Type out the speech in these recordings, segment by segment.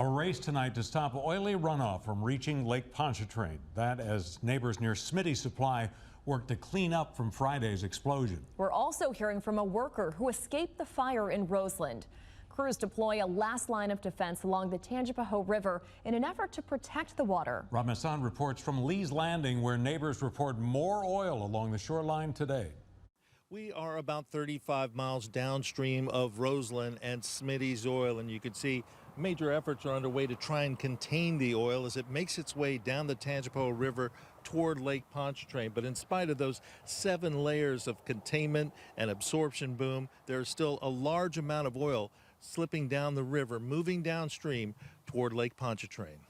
A race tonight to stop oily runoff from reaching Lake Pontchartrain. That as neighbors near Smitty Supply work to clean up from Friday's explosion. We're also hearing from a worker who escaped the fire in Roseland. Crews deploy a last line of defense along the Tangipahoa River in an effort to protect the water. Rob Masson reports from Lee's Landing, where neighbors report more oil along the shoreline today. We are about 35 miles downstream of Roseland and Smitty's oil, and you can see major efforts are underway to try and contain the oil as it makes its way down the Tangipahoa River toward Lake Pontchartrain. But in spite of those 7 layers of containment and absorption boom, there's still a large amount of oil slipping down the river, moving downstream toward Lake Pontchartrain.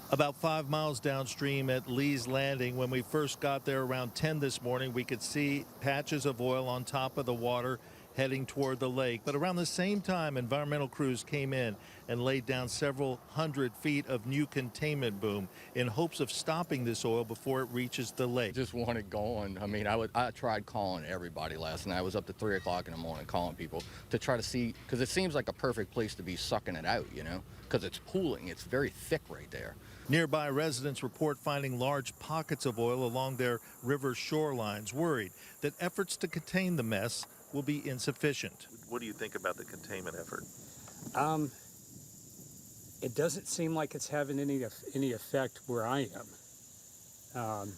About 5 miles downstream at Lee's Landing, when we first got there around 10 this morning, we could see patches of oil on top of the water heading toward the lake. But around the same time, environmental crews came in and laid down several hundred feet of new containment boom in hopes of stopping this oil before it reaches the lake. Just want it going. I mean, I tried calling everybody last night. I was up to 3 o'clock in the morning calling people to try to see, because it seems like a perfect place to be sucking it out, you know, because it's pooling. It's very thick right there. Nearby residents report finding large pockets of oil along their river shorelines, worried that efforts to contain the mess will be insufficient. What do you think about the containment effort? It doesn't seem like it's having any effect where I am.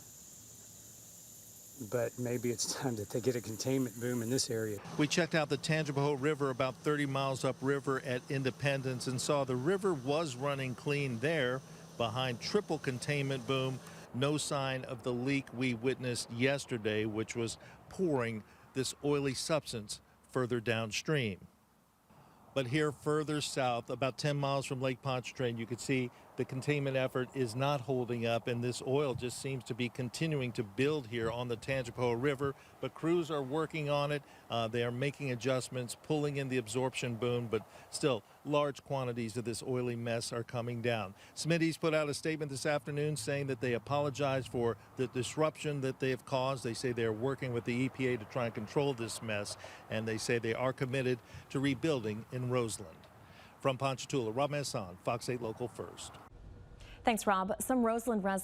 But maybe it's time to get a containment boom in this area. We checked out the Tangipahoa River about 30 miles upriver at Independence and saw the river was running clean there behind triple containment boom. No sign of the leak we witnessed yesterday, which was pouring this oily substance further downstream. But here further south, about 10 miles from Lake Pontchartrain, you can see the containment effort is not holding up, and this oil just seems to be continuing to build here on the Tangipahoa River. But crews are working on it. They are making adjustments, pulling in the absorption boom, but still large quantities of this oily mess are coming down. Smitty's put out a statement this afternoon saying that they apologize for the disruption that they have caused. They say they are working with the EPA to try and control this mess, and they say they are committed to rebuilding in Roseland. From Ponchatoula, Rob Masson, Fox 8 Local First. Thanks, Rob. Some Roseland residents